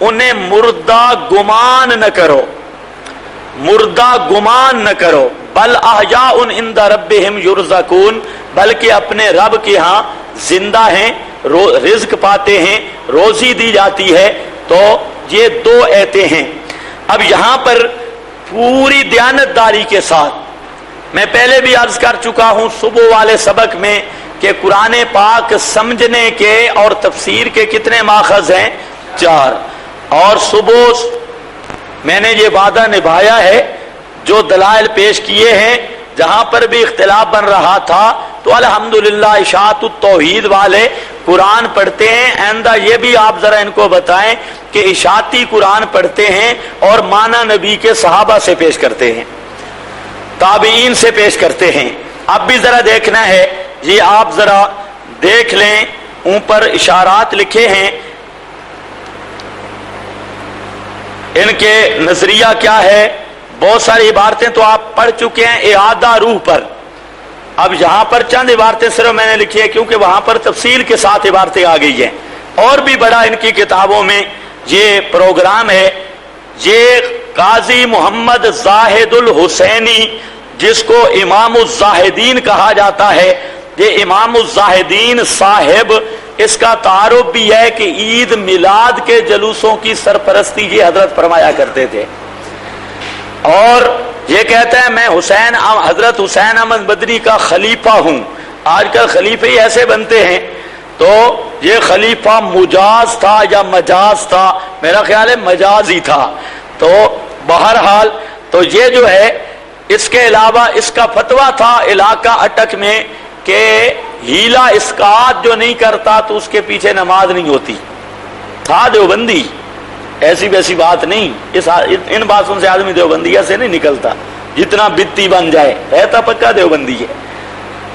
انہیں مردہ گمان نہ کرو، مردہ گمان نہ کرو، بل احیاء عند ربہم یرزقون، بلکہ اپنے رب کے ہاں زندہ ہیں، رزق پاتے ہیں، روزی دی جاتی ہے۔ تو یہ دو ایتیں ہیں۔ اب یہاں پر پوری دیانتداری کے ساتھ، میں پہلے بھی عرض کر چکا ہوں صبح والے سبق میں کہ قرآن پاک سمجھنے کے اور تفسیر کے کتنے ماخذ ہیں؟ 4۔ اور صبح میں نے یہ وعدہ نبھایا ہے، جو دلائل پیش کیے ہیں جہاں پر بھی اختلاف بن رہا تھا تو الحمدللہ اشاعت التوحید والے قرآن پڑھتے ہیں۔ آئندہ یہ بھی آپ ذرا ان کو بتائیں کہ اشاعتی قرآن پڑھتے ہیں اور معنی نبی کے صحابہ سے پیش کرتے ہیں، تابعین سے پیش کرتے ہیں۔ اب بھی ذرا دیکھنا ہے، یہ آپ ذرا دیکھ لیں، اوپر اشارات لکھے ہیں، ان کے نظریہ کیا ہے۔ بہت ساری عبارتیں تو آپ پڑھ چکے ہیں اعادہ روح پر، اب یہاں پر چند عبارتیں صرف میں نے لکھی ہے کیونکہ وہاں پر تفصیل کے ساتھ عبارتیں آ گئی ہیں، اور بھی بڑا ان کی کتابوں میں یہ پروگرام ہے۔ یہ قاضی محمد زاہد الحسینی، جس کو امام الزاہدین کہا جاتا ہے، یہ امام الزاہدین صاحب، اس کا تعارف بھی ہے کہ عید میلاد کے جلوسوں کی سرپرستی یہ حضرت فرمایا کرتے تھے، اور یہ کہتا ہے میں حضرت حسین احمد مدنی کا خلیفہ ہوں۔ آج کل خلیفے ہی ایسے بنتے ہیں، تو یہ خلیفہ مجاز تھا یا مجاز تھا، میرا خیال ہے مجاز ہی تھا۔ تو بہرحال تو یہ جو ہے، اس کے علاوہ اس کا فتویٰ تھا علاقہ اٹک میں کہ ہیلا اسقاط جو نہیں کرتا تو اس کے پیچھے نماز نہیں ہوتی، تھا دیوبندی، ایسی ویسی بات نہیں۔ ان باتوں سے آدمی دیوبندیہ سے نہیں نکلتا، جتنا بدتی بن جائے رہتا پکا دیوبندی ہے۔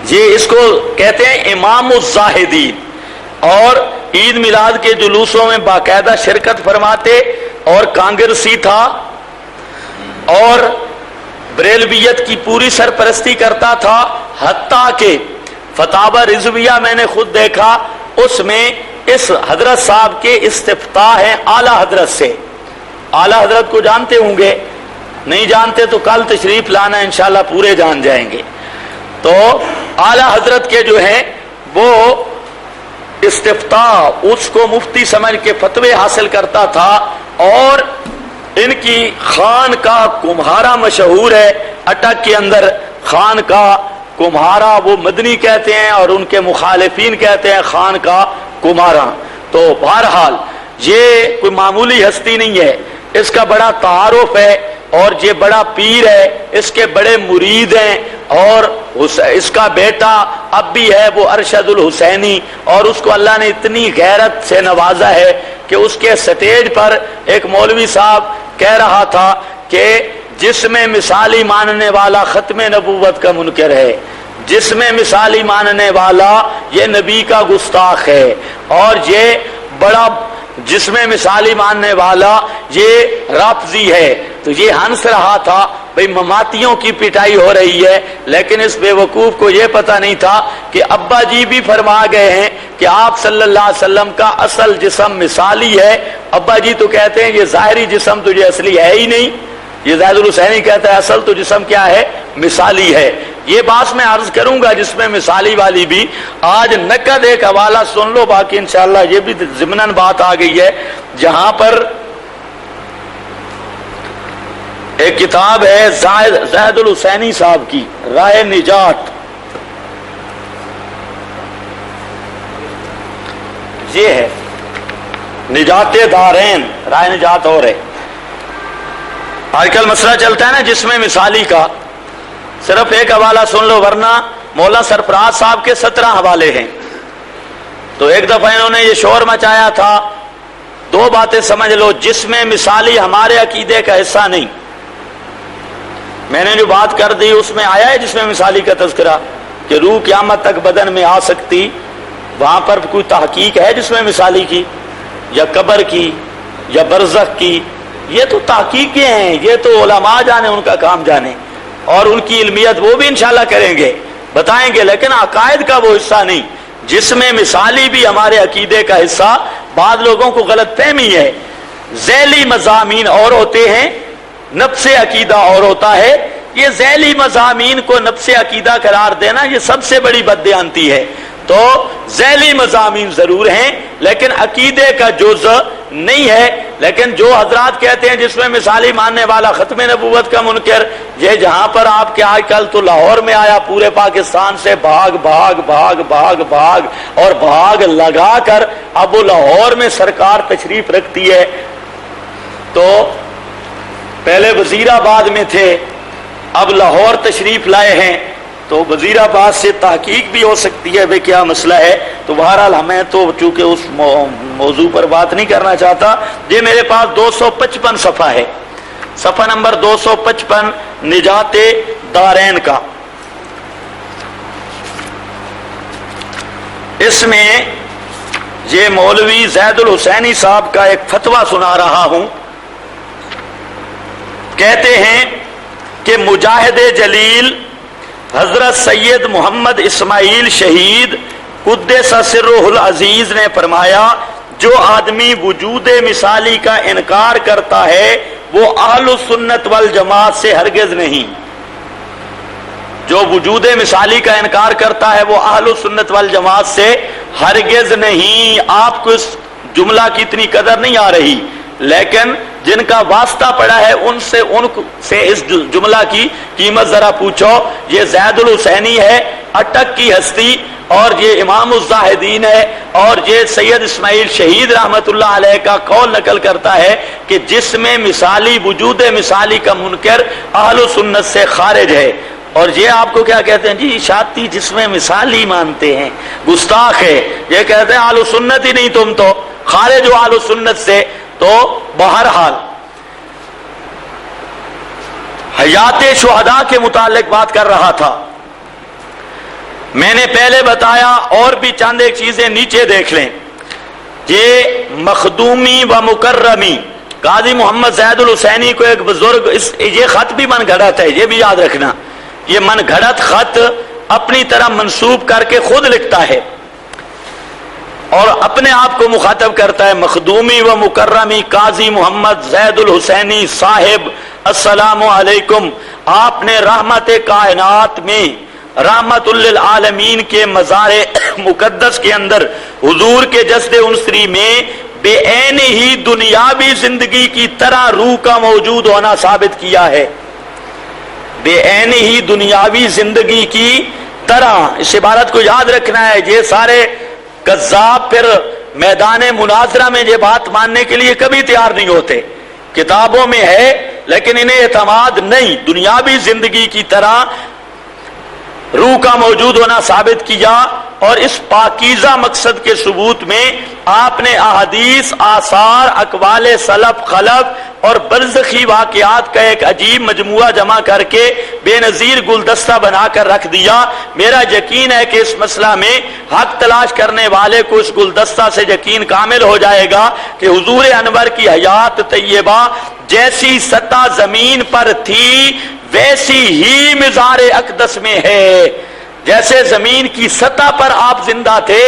یہ اس کو کہتے ہیں امام الزاہدین، اور عید میلاد کے جلوسوں میں باقاعدہ شرکت فرماتے، اور کانگریسی تھا، اور بریلویت کی پوری سرپرستی کرتا تھا، حتیٰ کہ فتاوی رضویہ میں نے خود دیکھا، اس میں اس حضرت صاحب کے استفتاء ہیں اعلیٰ حضرت سے۔ اعلیٰ حضرت کو جانتے ہوں گے، نہیں جانتے تو کل تشریف لانا، انشاءاللہ پورے جان جائیں گے۔ تو اعلیٰ حضرت کے جو ہیں وہ استفتاء، اس کو مفتی سمجھ کے فتوے حاصل کرتا تھا، اور ان کی خانقاہ کمہارا مشہور ہے، اٹک کے اندر خانقاہ کمہارا وہ مدنی کہتے ہیں، اور ان کے مخالفین کہتے ہیں خانقاہ کمہارا۔ تو بہرحال یہ کوئی معمولی ہستی نہیں ہے، اس کا بڑا تعارف ہے، اور یہ بڑا پیر ہے، اس کے بڑے مرید ہیں، اور اس کا بیٹا اب بھی ہے وہ ارشد الحسینی، اور اس کو اللہ نے اتنی غیرت سے نوازا ہے کہ اس کے سٹیج پر ایک مولوی صاحب کہہ رہا تھا کہ جس میں مثالی ماننے والا ختم نبوت کا منکر ہے، جس میں مثالی ماننے والا یہ نبی کا گستاخ ہے، اور یہ بڑا جس میں مثالی ماننے والا یہ رافضی ہے۔ تو یہ ہنس رہا تھا، بھئی مماتیوں کی پٹائی ہو رہی ہے، لیکن اس بے وقوف کو یہ پتہ نہیں تھا کہ ابا جی بھی فرما گئے ہیں کہ آپ صلی اللہ علیہ وسلم کا اصل جسم مثالی ہے۔ ابا جی تو کہتے ہیں یہ ظاہری جسم تو یہ اصلی ہے ہی نہیں، یہ زاہد الحسینی کہتا ہے اصل تو جسم کیا ہے؟ مثالی ہے۔ یہ بات میں عرض کروں گا جس میں مثالی والی بھی، آج نقد ایک حوالہ سن لو، باقی انشاءاللہ یہ بھی ضمناً بات آ گئی ہے، جہاں پر ایک کتاب ہے زاہد الحسینی صاحب کی رائے نجات، یہ ہے نجات دارین، رائے نجات اور ہے۔ آج کل مسئلہ چلتا ہے نا جس میں مثالی کا، صرف ایک حوالہ سن لو، ورنہ مولا سرفراز صاحب کے 17 حوالے ہیں۔ تو ایک دفعہ انہوں نے یہ شور مچایا تھا، دو باتیں سمجھ لو، جس میں مثالی ہمارے عقیدے کا حصہ نہیں، میں نے جو بات کر دی اس میں آیا ہے جس میں مثالی کا تذکرہ کہ روح قیامت تک بدن میں آ سکتی، وہاں پر کوئی تحقیق ہے جس میں مثالی کی، یا قبر کی، یا برزخ کی؟ یہ تو تحقیقیں ہیں، یہ تو علماء جانے، ان کا کام جانے، اور ان کی علمیت وہ بھی انشاءاللہ کریں گے، بتائیں گے، لیکن عقائد کا وہ حصہ نہیں جس میں مثالی بھی ہمارے عقیدے کا حصہ۔ بعض لوگوں کو غلط فہمی ہے ذیلی مضامین اور ہوتے ہیں، نفس عقیدہ اور ہوتا ہے. یہ ذیلی مضامین کو نفس عقیدہ قرار دینا یہ سب سے بڑی بددیانتی ہے. تو ذیلی مضامین ضرور ہیں لیکن عقیدے کا جز نہیں ہے. لیکن جو حضرات کہتے ہیں جس میں مثالی ماننے والا ختم نبوت کا منکر، یہ جہاں پر آپ کے آج کل تو لاہور میں آیا، پورے پاکستان سے بھاگ بھاگ بھاگ بھاگ بھاگ اور بھاگ لگا کر اب وہ لاہور میں سرکار تشریف رکھتی ہے. تو پہلے وزیر آباد میں تھے، اب لاہور تشریف لائے ہیں، تو وزیر آباد سے تحقیق بھی ہو سکتی ہے بھئی کیا مسئلہ ہے. تو بہرحال ہمیں تو چونکہ اس موضوع پر بات نہیں کرنا چاہتا. یہ میرے پاس 255 صفحہ ہے، صفحہ نمبر 255 نجات دارین کا. اس میں یہ مولوی زید الحسینی صاحب کا ایک فتویٰ سنا رہا ہوں. کہتے ہیں کہ مجاہد جلیل حضرت سید محمد اسماعیل شہید قدس سرہ العزیز نے فرمایا، جو آدمی وجود مثالی کا انکار کرتا ہے وہ اہل سنت والجماعت سے ہرگز نہیں. جو وجود مثالی کا انکار کرتا ہے وہ اہل سنت والجماعت سے ہرگز نہیں. آپ کو اس جملہ کی اتنی قدر نہیں آ رہی، لیکن جن کا واسطہ پڑا ہے ان سے اس جملہ کی قیمت ذرا پوچھو. یہ زید الحسینی ہے، اٹک کی ہستی، اور یہ امام الزاہدین ہے، اور یہ سید اسماعیل شہید رحمت اللہ علیہ کا قول نقل کرتا ہے کہ جس میں مثالی وجود مثالی کا منکر اہل سنت سے خارج ہے. اور یہ آپ کو کیا کہتے ہیں جی شاطی جس میں مثالی مانتے ہیں، گستاخ ہے. یہ کہتے ہیں اہل سنت ہی نہیں، تم تو خارج ہو اہل سنت سے. تو بہرحال حیات شہداء کے متعلق بات کر رہا تھا. میں نے پہلے بتایا، اور بھی چند ایک چیزیں نیچے دیکھ لیں. یہ مخدومی و مکرمی قاضی محمد زید الحسینی کو ایک بزرگ، یہ خط بھی من گھڑت ہے، یہ بھی یاد رکھنا. یہ من گھڑت خط اپنی طرح منسوب کر کے خود لکھتا ہے اور اپنے آپ کو مخاطب کرتا ہے. مخدومی و مکرمی قاضی محمد زید الحسینی صاحب السلام علیکم. آپ نے رحمت کائنات میں رحمت للعالمین کے مزار مقدس کے اندر حضور کے جسد انصری میں بے عین ہی دنیاوی زندگی کی طرح روح کا موجود ہونا ثابت کیا ہے. بے عین ہی دنیاوی زندگی کی طرح، اس عبارت کو یاد رکھنا ہے. یہ سارے کذاب پھر میدان مناظرہ میں یہ بات ماننے کے لیے کبھی تیار نہیں ہوتے. کتابوں میں ہے لیکن انہیں اعتماد نہیں. دنیاوی زندگی کی طرح روح کا موجود ہونا ثابت کیا، اور اس پاکیزہ مقصد کے ثبوت میں آپ نے احادیث، آثار، اقوال سلف خلف اور برزخی واقعات کا ایک عجیب مجموعہ جمع کر کے بے نظیر گلدستہ بنا کر رکھ دیا. میرا یقین ہے کہ اس مسئلہ میں حق تلاش کرنے والے کو اس گلدستہ سے یقین کامل ہو جائے گا کہ حضور انور کی حیات طیبہ جیسی سطح زمین پر تھی ویسی ہی مزار اقدس میں ہے. جیسے زمین کی سطح پر آپ زندہ تھے،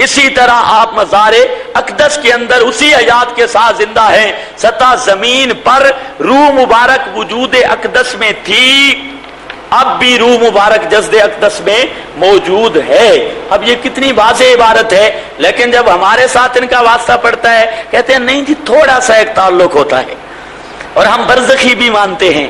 اسی طرح آپ مزار اقدس کے اندر اسی حیات کے ساتھ زندہ ہیں. سطح زمین پر روح مبارک وجود اقدس میں تھی، اب بھی روح مبارک جسد اقدس میں موجود ہے. اب یہ کتنی واضح عبارت ہے، لیکن جب ہمارے ساتھ ان کا واسطہ پڑتا ہے کہتے ہیں نہیں جی تھوڑا سا ایک تعلق ہوتا ہے. اور ہم برزخی بھی مانتے ہیں،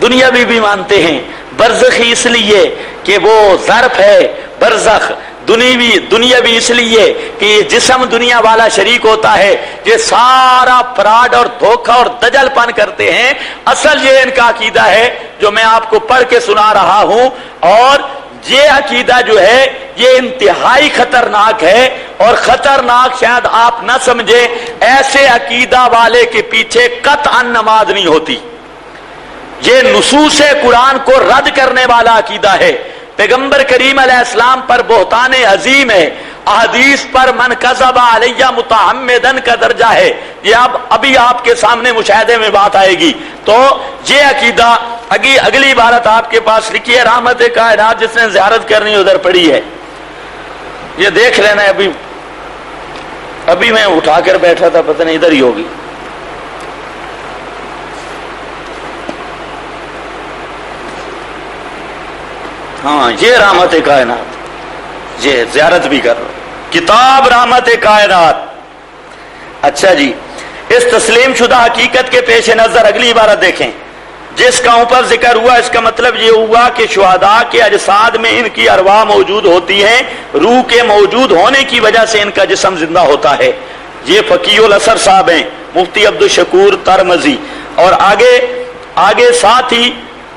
دنیاوی بھی مانتے ہیں. برزخی اس لیے کہ وہ ظرف ہے، برزخ دنیاوی اس لیے کہ یہ جسم دنیا والا شریک ہوتا ہے. یہ سارا فراڈ اور دھوکہ اور دجل پن کرتے ہیں. اصل یہ ان کا عقیدہ ہے جو میں آپ کو پڑھ کے سنا رہا ہوں، اور یہ عقیدہ جو ہے یہ انتہائی خطرناک ہے. اور خطرناک شاید آپ نہ سمجھے، ایسے عقیدہ والے کے پیچھے قطعا نماز نہیں ہوتی. یہ نصوص قرآن کو رد کرنے والا عقیدہ ہے. پیغمبر کریم علیہ السلام پر بہتان عظیم ہے. احادیث پر من کذب علیہ متعمدن کا درجہ ہے. یہ ابھی آپ کے سامنے مشاہدے میں بات آئے گی. تو یہ عقیدہ اگلی عبارت آپ کے پاس لکھی ہے، رحمت کائنات جس نے زیارت کرنی ادھر پڑی ہے. یہ دیکھ لینا. ابھی میں اٹھا کر بیٹھا تھا، پتہ نہیں ادھر ہی ہوگی. ہاں یہ رحمت کائنات, یہ زیارت بھی کر لو, کتاب رحمت کائنات. اچھا جی, اس تسلیم شدہ حقیقت کے پیش نظر اگلی عبارت دیکھیں. جس کا اوپر ذکر ہوا اس کا مطلب یہ ہوا کہ شہداء کے اجساد میں ان کی ارواح موجود ہوتی ہیں, روح کے موجود ہونے کی وجہ سے ان کا جسم زندہ ہوتا ہے. یہ فقیہ الاثر صاحب ہیں, مفتی عبدالشکور ترمذی. اور آگے ساتھ ہی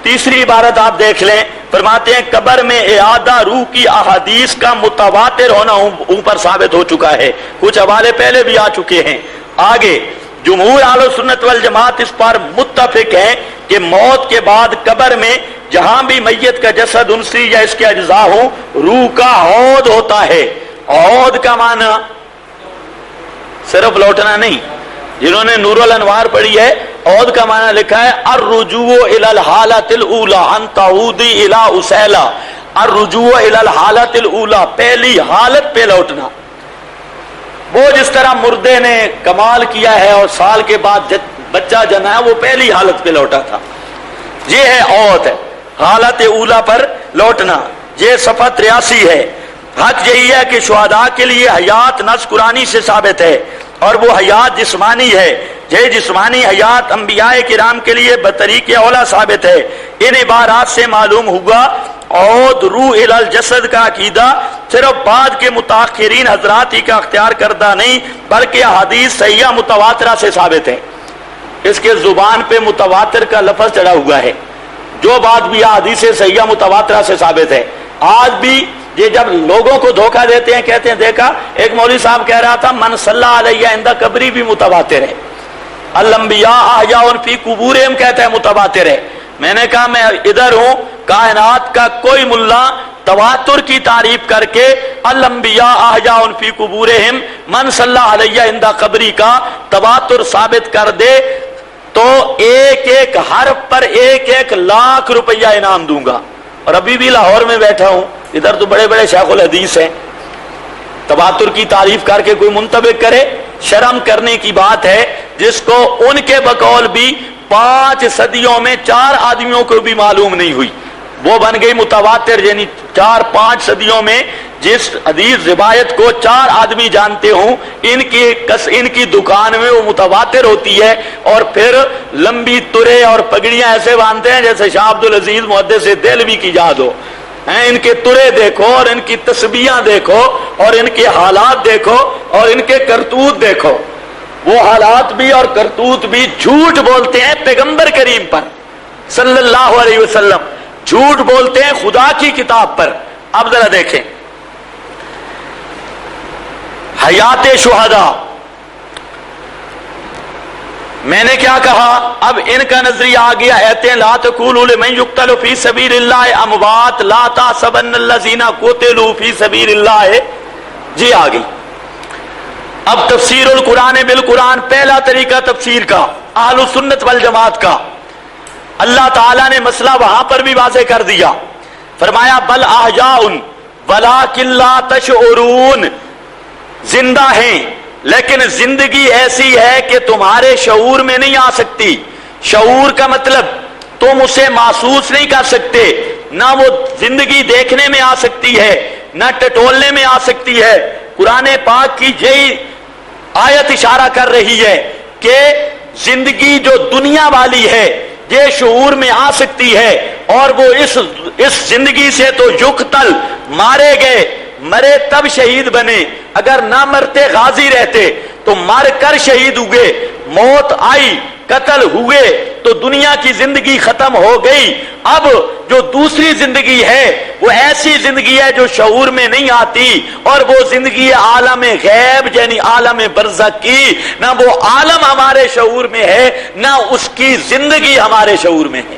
تیسری عبارت آپ دیکھ لیں, فرماتے ہیں قبر میں اعادہ روح کی احادیث کا متواتر ہونا اوپر ثابت ہو چکا ہے, کچھ حوالے پہلے بھی آ چکے ہیں. آگے جمہور اہل سنت والجماعت اس پر متفق ہیں کہ موت کے بعد قبر میں جہاں بھی میت کا جسد انسی یا اس کے اجزاء ہوں, روح کا عود ہوتا ہے. عود کا معنی صرف لوٹنا نہیں, جنہوں نے نور الانوار پڑھی ہے عود کا معنی لکھا ہے الرجوع الی الحالۃ الاولی ان تعودی الی اسیلا. الرجوع الی الحالۃ الاولی, پہلی حالت پہ لوٹنا. وہ جس طرح مردے نے کمال کیا ہے اور سال کے بعد بچہ جنا ہے, وہ پہلی حالت پہ لوٹا تھا. یہ ہے عود, حالت اولا پر لوٹنا. یہ صفحہ 83 ہے. حق یہی ہے کہ شہداء کے لیے حیات نص قرآنی سے ثابت ہے, اور وہ حیات جسمانی ہے. یہ جسمانی حیات انبیاء کرام کے لیے بطریق اولا ثابت ہے. ان عبارات سے معلوم ہوگا عود روح الی الجسد کا عقیدہ صرف بعد کے متاخرین حضرات ہی کا اختیار کردہ نہیں, بلکہ حدیث صحیحہ متواترہ سے ثابت ہے. اس کے زبان پہ متواتر کا لفظ چڑھا ہوا ہے. جو بات بھی حدیث صحیحہ متواترہ سے ثابت ہے. آج بھی یہ جب لوگوں کو دھوکہ دیتے ہیں, کہتے ہیں دیکھا ایک مولوی صاحب کہہ رہا تھا من صلی علیہ عند قبری بھی متواتر ہے, الانبیاء احیاء فی قبورہم کہتا ہے متواتر ہے. میں نے کہا میں ادھر ہوں, کائنات کا کوئی ملا تواتر کی تعریف کر کے الانبیاء احیاء فی قبورہم من صلی علیہ عند قبری کا تواتر ثابت کر دے تو ایک ایک حرف پر 1 لاکھ روپیہ انعام دوں گا. اور ابھی بھی لاہور میں بیٹھا ہوں, ادھر تو بڑے بڑے شیخ الحدیث ہیں, تواتر کی تعریف کر کے کوئی منطبق کرے, شرم کرنے کی بات ہے. جس کو ان کے بقول بھی 5 صدیوں میں 4 آدمیوں کو بھی معلوم نہیں ہوئی, وہ بن گئی متواتر. یعنی 4-5 صدیوں میں جس حدیث روایت کو 4 آدمی جانتے ہوں, ان کی دکان میں وہ متواتر ہوتی ہے. اور پھر لمبی ترے اور پگڑیاں ایسے باندھتے ہیں جیسے شاہ عبدالعزیز محدث دہلوی کی یاد ہو. ان کے ترے دیکھو اور ان کی تسبیحاں دیکھو اور ان کے حالات دیکھو اور ان کے کرتوت دیکھو. وہ حالات بھی اور کرتوت بھی جھوٹ بولتے ہیں پیغمبر کریم پر صلی اللہ علیہ وسلم, جھوٹ بولتے ہیں خدا کی کتاب پر. اب ذرا دیکھیں حیات شہداء, میں نے کیا کہا, اب ان کا نظریہ آ گیا. ایتے لا تقولوا لمن يقتل فی سبیل اللہ اموات لا تحسبن الذین قتلوا فی سبیل اللہ. جی آ گئی. اب تفسیر القرآن بالقرآن, پہلا طریقہ تفسیر کا اہل سنت والجماعت کا. اللہ تعالیٰ نے مسئلہ وہاں پر بھی واضح کر دیا, فرمایا بل احیاء ولکن لا تشعرون, زندہ ہیں لیکن زندگی ایسی ہے کہ تمہارے شعور میں نہیں آ سکتی. شعور کا مطلب تم اسے محسوس نہیں کر سکتے, نہ وہ زندگی دیکھنے میں آ سکتی ہے نہ ٹٹولنے میں آ سکتی ہے. قرآن پاک کی یہی آیت اشارہ کر رہی ہے کہ زندگی جو دنیا والی ہے یہ شعور میں آ سکتی ہے, اور وہ اس زندگی سے تو یقتل مارے گئے, مرے تب شہید بنے. اگر نہ مرتے غازی رہتے تو مر کر شہید ہوئے, موت آئی قتل ہوئے تو دنیا کی زندگی ختم ہو گئی. اب جو دوسری زندگی ہے وہ ایسی زندگی ہے جو شعور میں نہیں آتی, اور وہ زندگی عالم غیب یعنی عالم برزخ کی. نہ وہ عالم ہمارے شعور میں ہے نہ اس کی زندگی ہمارے شعور میں ہے.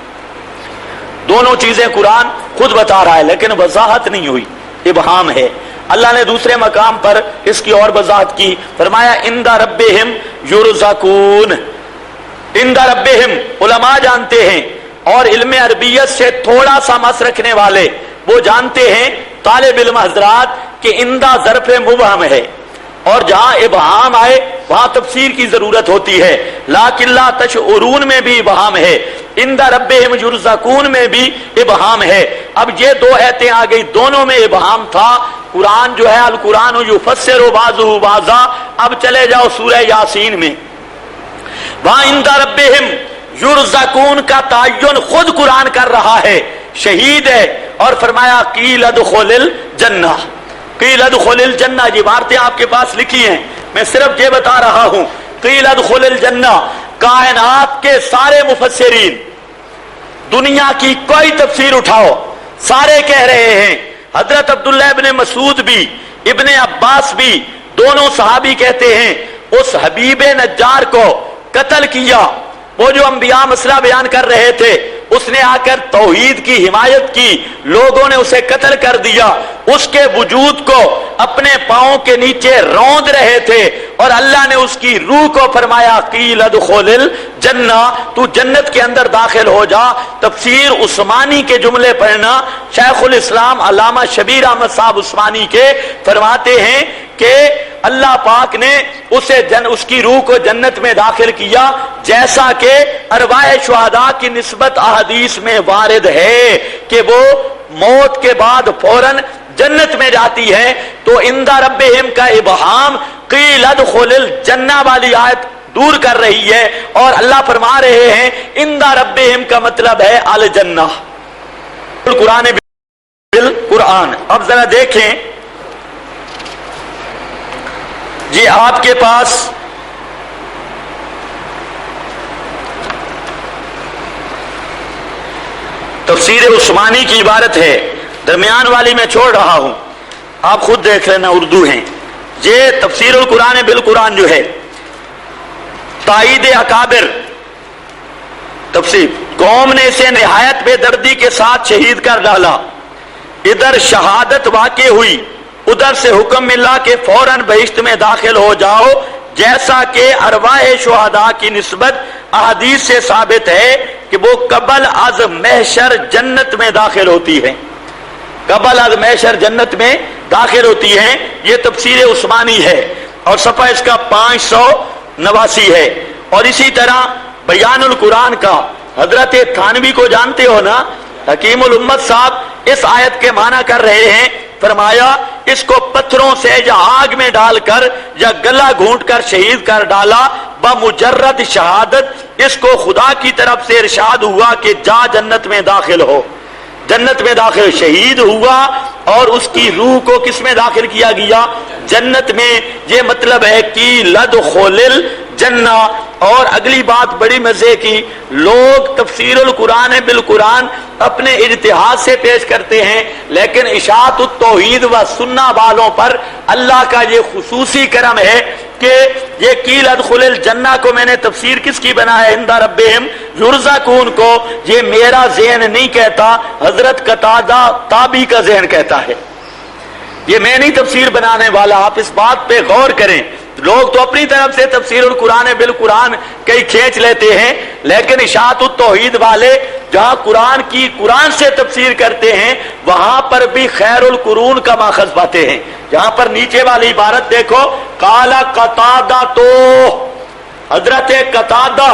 دونوں چیزیں قرآن خود بتا رہا ہے لیکن وضاحت نہیں ہوئی, ابہام ہے. اللہ نے دوسرے مقام پر اس کی اور وضاحت کی, فرمایا عند ربہم یرزقون. عند ربہم علماء جانتے ہیں, اور علم عربیت سے تھوڑا سا مس رکھنے والے وہ جانتے ہیں, طالب علم حضرات, کہ عند ظرف مبہم ہے, اور جہاں ابہام آئے وہاں تفسیر کی ضرورت ہوتی ہے. لیکن لا تشعرون میں بھی ابہام ہے, عند ربہم یرزقون میں بھی ابہام ہے. اب یہ دو آیتیں آ گئی، دونوں میں ابہام تھا۔ قرآن جو ہے القرآن یفسر بعضہ بعضا۔ اب چلے جاؤ سورہ یاسین میں، وہاں عند ربہم یرزقون کا تعین خود قرآن کر رہا ہے، شہید ہے، اور فرمایا قیل ادخل الجنہ، قیل ادخل الجنہ۔ یہ عبارتیں آپ کے پاس لکھی ہیں، میں صرف یہ بتا رہا ہوں، قیل ادخل الجنہ۔ کائنات کے سارے مفسرین، دنیا کی کوئی تفسیر اٹھاؤ، سارے کہہ رہے ہیں، حضرت عبداللہ ابن مسعود بھی، ابن عباس بھی، دونوں صحابی کہتے ہیں اس حبیب نجار کو قتل کیا، وہ جو انبیاء مسئلہ بیان کر رہے تھے، اس نے آ کر توحید کی حمایت کی، لوگوں نے اسے قتل کر دیا، اس کے وجود کو اپنے پاؤں کے نیچے روند رہے تھے، اور اللہ نے اس کی روح کو فرمایا قیل ادخل الجنہ، تو جنت کے اندر داخل ہو جا۔ تفسیر عثمانی کے جملے پڑھنا، شیخ الاسلام علامہ شبیر احمد صاحب عثمانی کے فرماتے ہیں کہ اللہ پاک نے اس کی روح کو جنت میں داخل کیا، جیسا کہ ارواح شہداء کی نسبت احادیث میں وارد ہے کہ وہ موت کے بعد فوراً جنت میں جاتی ہے۔ تو عند ربہم کا ابہام قیل ادخل الجنہ والی آیت دور کر رہی ہے، اور اللہ فرما رہے ہیں عند ربہم کا مطلب ہے الجنہ، القرآن بالقرآن۔ اب ذرا دیکھیں جی، آپ کے پاس تفسیر عثمانی کی عبارت ہے، درمیان والی میں چھوڑ رہا ہوں، آپ خود دیکھ لینا، اردو ہیں یہ تفسیر القرآن بالقرآن جو ہے، تائید اکابر تفسیر، قوم نے اسے نہایت بے دردی کے ساتھ شہید کر ڈالا، ادھر شہادت واقع ہوئی، ادھر سے حکم ملا کہ فوراً بہشت میں داخل ہو جاؤ، جیسا کہ ارواح شہداء کی نسبت احادیث سے ثابت ہے کہ وہ قبل از محشر جنت میں داخل ہوتی ہے، قبل از محشر جنت میں داخل ہوتی ہے۔ یہ تفسیر عثمانی ہے، اور صفحہ اس کا 589 ہے۔ اور اسی طرح بیان القرآن کا حضرت تھانوی کو جانتے ہو نا، حکیم الامت صاحب اس آیت کے معنی کر رہے ہیں، فرمایا اس کو پتھروں سے یا آگ میں ڈال کر یا گلا گھونٹ کر شہید کر ڈالا، بمجرد شہادت اس کو خدا کی طرف سے ارشاد ہوا کہ جا جنت میں داخل ہو، جنت میں داخل، شہید ہوا، اور اس کی روح کو کس میں داخل کیا گیا؟ جنت میں۔ یہ مطلب ہے کہ لدخل الجنہ۔ اور اگلی بات بڑی مزے کی، لوگ تفسیر القرآن بالقرآن اپنے اجتہاد سے پیش کرتے ہیں، لیکن اشاعت التوحید و سنہ والوں پر اللہ کا یہ خصوصی کرم ہے کہ یہ قیل ادخل الجنہ کو میں نے تفسیر کس کی بنا ہے؟ عند ربہم یرزقون کو۔ یہ میرا ذہن نہیں کہتا، حضرت قتادہ تابعی کا ذہن کہتا ہے، یہ میں نہیں تفسیر بنانے والا۔ آپ اس بات پہ غور کریں، لوگ تو اپنی طرف سے تفسیر القرآن بالقرآن کئی کھینچ لیتے ہیں، لیکن اشاعت التوحید والے جہاں قرآن کی قرآن سے تفسیر کرتے ہیں، وہاں پر بھی خیر القرون کا ماخذ پاتے ہیں۔ یہاں پر نیچے والی عبارت دیکھو، قال قتادہ، تو حضرت قتادہ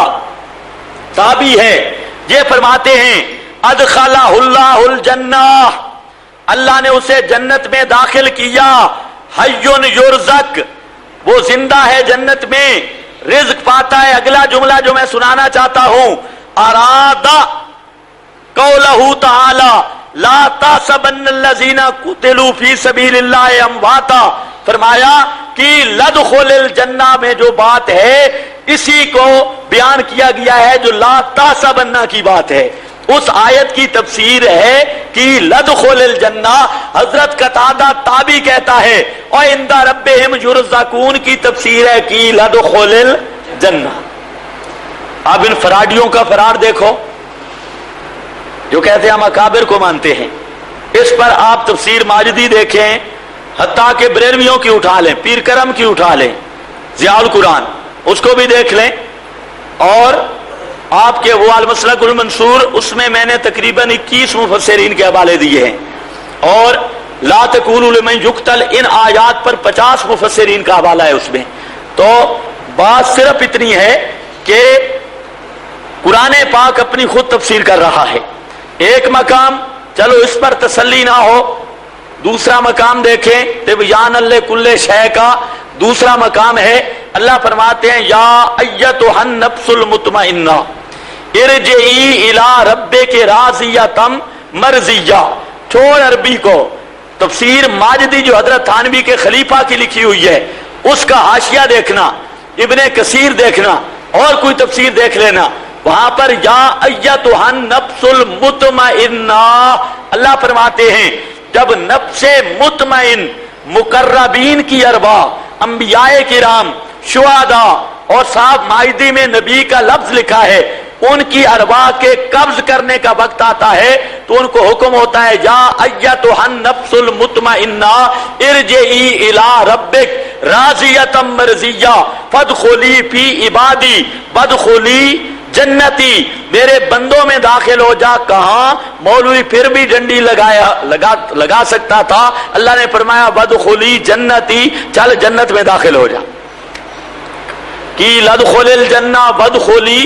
تابعی ہے، یہ فرماتے ہیں ادخلہ اللہ الجنہ، اللہ نے اسے جنت میں داخل کیا، حی یرزق، وہ زندہ ہے جنت میں، رزق پاتا ہے۔ اگلا جملہ جو میں سنانا چاہتا ہوں، ارادہ قولہ تعالی لا تحسبن الذین قتلوا فی سبیل اللہ امواتا، فرمایا کہ لدخل الجنہ میں جو بات ہے اسی کو بیان کیا گیا ہے جو لا تحسبن کی بات ہے۔ اس آیت کی تفسیر ہے کہ لدخل الجنہ، حضرت قتادہ تابعی کہتا ہے، اور عند ربہم یرزقون کی تفسیر ہے کہ لدخل الجنہ۔ اب ان فراڈیوں کا فرار دیکھو، جو کہتے ہیں ہم اکابر کو مانتے ہیں، اس پر آپ تفسیر ماجدی دیکھیں، حتیٰ کہ بریلویوں کی اٹھا لیں، پیر کرم کی اٹھا لیں، ضیاء القرآن اس کو بھی دیکھ لیں، اور آپ کے وہ المسلک المنصور، اس میں میں نے تقریباً 21 مفسرین کے حوالے دیے ہیں، اور لا تقولوا لمن یقتل، ان آیات پر 50 مفسرین کا حوالہ ہے اس میں۔ تو بات صرف اتنی ہے کہ قرآن پاک اپنی خود تفسیر کر رہا ہے۔ ایک مقام چلو اس پر تسلی نہ ہو، دوسرا مقام دیکھیں تبیان لکل شے کا دوسرا مقام ہے، اللہ فرماتے ہیں یا ایتھا النفس المطمئنہ ارجعی الی ربک راضیۃ مرضیہ۔ چھوڑ عربی کو، تفسیر ماجدی جو حضرت تھانوی کے خلیفہ کی لکھی ہوئی ہے اس کا حاشیہ دیکھنا، ابن کثیر دیکھنا اور کوئی تفسیر دیکھ لینا، وہاں پر یا ایتھا النفس المطمئنہ اللہ فرماتے ہیں جب نفس مطمئن مقربین کی ارواح، انبیاء کرام، شہداء اور صاحب مائدی میں نبی کا لفظ لکھا ہے، ان کی ارواح کے قبض کرنے کا وقت آتا ہے تو ان کو حکم ہوتا ہے یا ایتھا النفس المطمئنہ ارجعی الی ربک راضیۃ مرضیہ فادخلی فی عبادی وادخلی جنتی، میرے بندوں میں داخل ہو جا۔ کہاں مولوی پھر بھی ڈنڈی لگا سکتا تھا، اللہ نے فرمایا وادخلی جنتی، چل جنت میں داخل ہو جا۔ کی لدخل الجنہ وادخلی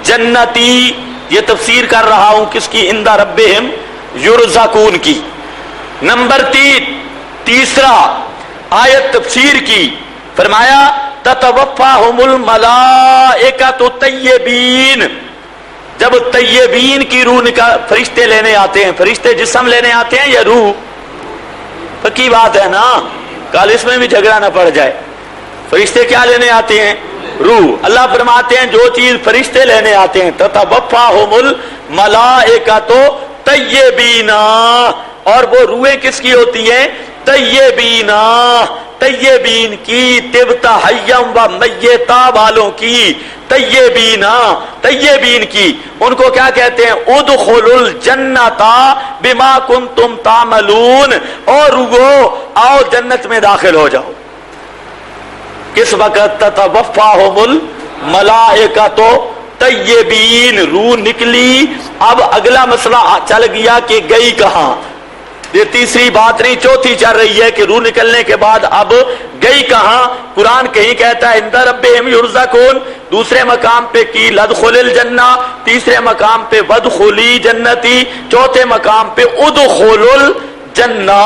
جنتی، یہ تفسیر کر رہا ہوں کس کی؟ عند ربہم یرزقون کی۔ نمبر تیسرا آیت تفسیر کی، فرمایا تتوفاہم الملائکۃ طیبین، جب طیبین کی روح فرشتے لینے آتے ہیں، فرشتے جسم لینے آتے ہیں یا روح؟ پکی بات ہے نا، کل اس میں بھی جھگڑا نہ پڑ جائے، فرشتے کیا لینے آتے ہیں؟ روح۔ اللہ فرماتے ہیں جو چیز فرشتے لینے آتے ہیں تتوفاہم الملائکۃ طیبین، اور وہ روحیں کس کی ہوتی ہیں؟ طیبین، طیبین کی، طبت حیم و میتا والوں کی، طیبین، طیبین کی، ان کو کیا کہتے ہیں؟ ادخلوا الجنۃ بما کنتم تعملون، اور روحو آؤ جنت میں داخل ہو جاؤ۔ کس وقت؟ تتوفاہم الملائکۃ طیبین، روح نکلی۔ اب اگلا مسئلہ چل گیا کہ گئی کہاں؟ یہ تیسری بات نہیں، چوتھی چل رہی ہے کہ روح نکلنے کے بعد اب گئی کہاں؟ قرآن کہیں کہتا ہے عند ربہم یرزقون، دوسرے مقام پہ کی لدخل الجنہ، تیسرے مقام پہ وادخلی جنتی، چوتھے مقام پہ ادخل الجنہ۔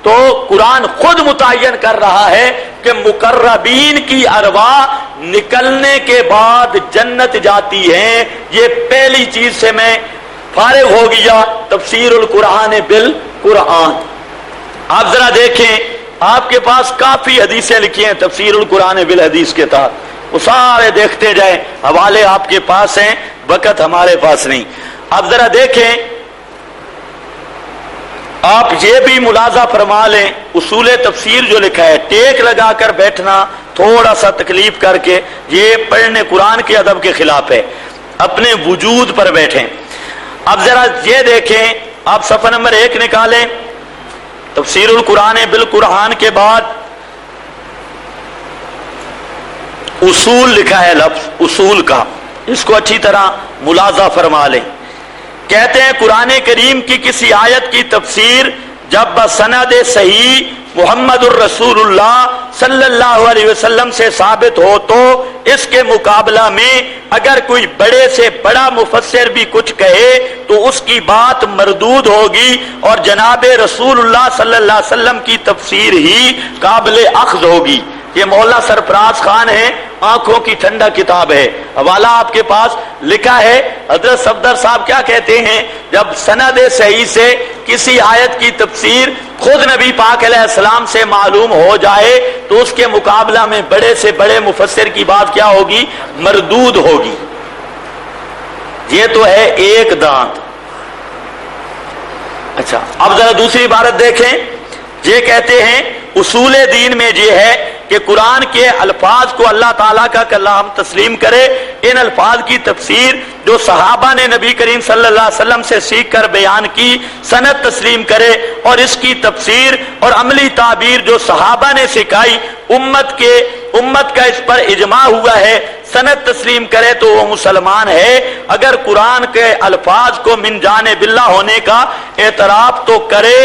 تو قرآن خود متعین کر رہا ہے کہ مقربین کی ارواح نکلنے کے بعد جنت جاتی ہیں۔ یہ پہلی چیز سے میں فارغ ہو گیا، تفسیر القرآن بالقرآن۔ آپ ذرا دیکھیں، آپ کے پاس کافی حدیثیں لکھی ہیں تفسیر القرآن بالحدیث کے تحت، وہ سارے دیکھتے جائیں، حوالے آپ کے پاس ہیں، وقت ہمارے پاس نہیں۔ آپ ذرا دیکھیں، آپ یہ بھی ملاحظہ فرما لیں، اصول تفسیر جو لکھا ہے، ٹیک لگا کر بیٹھنا تھوڑا سا تکلیف کر کے، یہ پڑھنے قرآن کے ادب کے خلاف ہے، اپنے وجود پر بیٹھیں۔ اب ذرا یہ دیکھیں، آپ صفحہ نمبر 1 نکالیں، تفسیر القرآن بالقرآن کے بعد اصول لکھا ہے، لفظ اصول کا، اس کو اچھی طرح ملاحظہ فرما لیں۔ کہتے ہیں قرآن کریم کی کسی آیت کی تفسیر جب بسند صحیح محمد الرسول اللہ صلی اللہ علیہ وسلم سے ثابت ہو تو اس کے مقابلہ میں اگر کوئی بڑے سے بڑا مفسر بھی کچھ کہے تو اس کی بات مردود ہوگی اور جناب رسول اللہ صلی اللہ علیہ وسلم کی تفسیر ہی قابل اخذ ہوگی۔ یہ مولانا سرفراز خان ہے، آنکھوں کی ٹھنڈا کتاب ہے، حوالہ آپ کے پاس لکھا ہے۔ حضرت صفدر صاحب کیا کہتے ہیں؟ جب سند صحیح سے کسی آیت کی تفسیر خود نبی پاک علیہ السلام سے معلوم ہو جائے تو اس کے مقابلہ میں بڑے سے بڑے مفسر کی بات کیا ہوگی؟ مردود ہوگی۔ یہ تو ہے ایک دانت۔ اچھا، اب ذرا دوسری عبارت دیکھیں، یہ کہتے ہیں اصول دین میں یہ ہے کہ قرآن کے الفاظ کو اللہ تعالیٰ کا کلام تسلیم کرے، ان الفاظ کی تفسیر جو صحابہ نے نبی کریم صلی اللہ علیہ وسلم سے سیکھ کر بیان کی سند تسلیم کرے، اور اس کی تفسیر اور عملی تعبیر جو صحابہ نے سکھائی، امت کا اس پر اجماع ہوا ہے، سند تسلیم کرے تو وہ مسلمان ہے۔ اگر قرآن کے الفاظ کو من جانب اللہ ہونے کا اعتراف تو کرے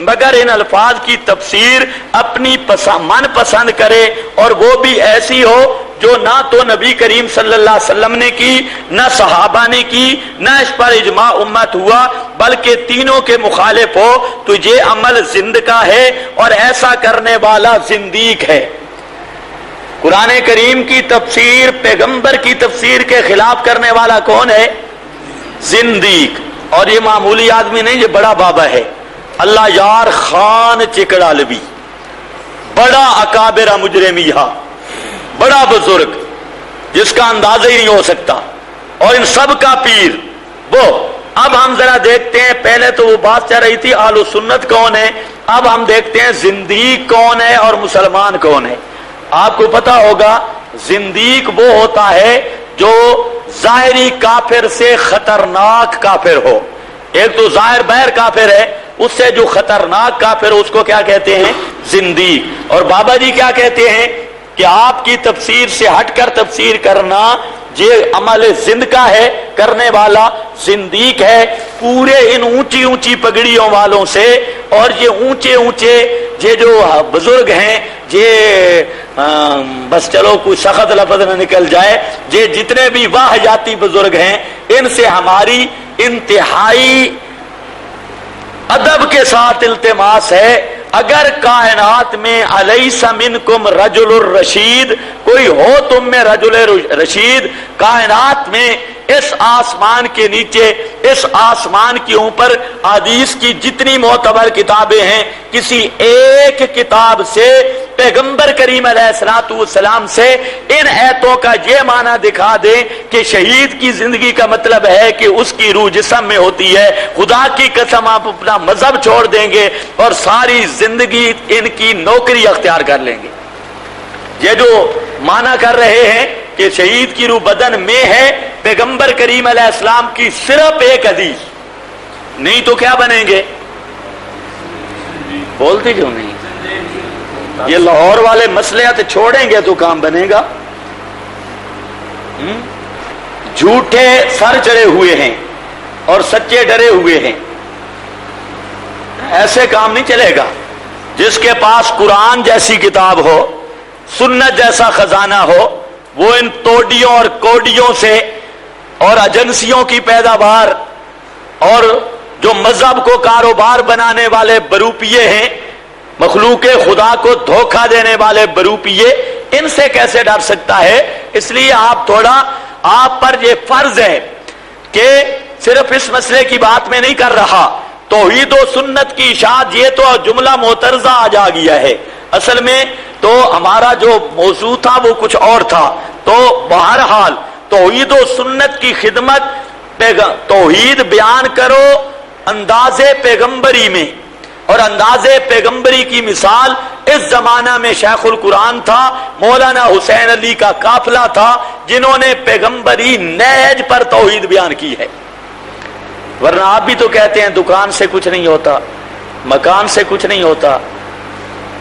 مگر ان الفاظ کی تفسیر اپنی من پسند کرے، اور وہ بھی ایسی ہو جو نہ تو نبی کریم صلی اللہ علیہ وسلم نے کی، نہ صحابہ نے کی، نہ اس پر اجماع امت ہوا، بلکہ تینوں کے مخالف ہو تو یہ عمل زند کا ہے اور ایسا کرنے والا زندیق ہے۔ قرآن کریم کی تفسیر، پیغمبر کی تفسیر کے خلاف کرنے والا کون ہے؟ زندیق۔ اور یہ معمولی آدمی نہیں، یہ بڑا بابا ہے، اللہ یار خان چکڑالوی، بڑا اکابر مجرمیہ، بڑا بزرگ جس کا اندازہ ہی نہیں ہو سکتا، اور ان سب کا پیر وہ۔ اب ہم ذرا دیکھتے ہیں، پہلے تو وہ بات چل رہی تھی اہل سنت کون ہے، اب ہم دیکھتے ہیں زندیق کون ہے اور مسلمان کون ہے۔ آپ کو پتا ہوگا زندیق وہ ہوتا ہے جو ظاہری کافر سے خطرناک کافر ہو۔ ایک تو ظاہر بہر کافر ہے، اس سے جو خطرناک کافر ہو اس کو کیا کہتے ہیں؟ زندیق۔ اور بابا جی کیا کہتے ہیں کہ آپ کی تفسیر سے ہٹ کر تفسیر کرنا یہ عمل زند کا ہے، کرنے والا زندیق ہے۔ پورے ان اونچی اونچی پگڑیوں والوں سے اور یہ اونچے اونچے یہ جو بزرگ ہیں، یہ بس چلو کوئی سخت لفظ نہ نکل جائے، یہ جتنے بھی واہ جاتی بزرگ ہیں، ان سے ہماری انتہائی ادب کے ساتھ التماس ہے، اگر کائنات میں الیس منکم رجل الرشید، کوئی ہو تم میں رجل رشید، کائنات میں اس آسمان کے نیچے، اس آسمان کے اوپر حدیث کی جتنی معتبر کتابیں ہیں، کسی ایک کتاب سے پیغمبر کریم علیہ الصلوۃ والسلام سے ان ایتوں کا یہ معنی دکھا دیں کہ شہید کی زندگی کا مطلب ہے کہ اس کی روح جسم میں ہوتی ہے، خدا کی قسم آپ اپنا مذہب چھوڑ دیں گے اور ساری زندگی ان کی نوکری اختیار کر لیں گے۔ یہ جو معنی کر رہے ہیں کہ شہید کی روح بدن میں ہے، پیغمبر کریم علیہ السلام کی صرف ایک حدیث، نہیں تو کیا بنیں گے؟ بولتے کیوں نہیں؟ یہ لاہور والے مسئلے چھوڑیں گے تو کام بنے گا۔ جھوٹے سر چڑھے ہوئے ہیں اور سچے ڈرے ہوئے ہیں، ایسے کام نہیں چلے گا۔ جس کے پاس قرآن جیسی کتاب ہو، سنت جیسا خزانہ ہو، وہ ان توڑیوں اور کوڈیوں سے اور ایجنسیوں کی پیداوار اور جو مذہب کو کاروبار بنانے والے بروپیے ہیں، مخلوق خدا کو دھوکہ دینے والے بروپیے، ان سے کیسے ڈر سکتا ہے؟ اس لیے آپ پر یہ فرض ہے کہ صرف اس مسئلے کی بات میں نہیں کر رہا، توحید و سنت کی اشاعت، یہ تو جملہ معترضہ آ جا گیا ہے۔ اصل میں تو ہمارا جو موضوع تھا وہ کچھ اور تھا۔ تو بہرحال توحید و سنت کی خدمت، توحید بیان کرو انداز پیغمبری میں، اور انداز پیغمبری کی مثال اس زمانہ میں شیخ القرآن تھا، مولانا حسین علی کا قافلہ تھا، جنہوں نے پیغمبری نہج پر توحید بیان کی ہے۔ ورنہ آپ بھی تو کہتے ہیں دکان سے کچھ نہیں ہوتا، مکان سے کچھ نہیں ہوتا،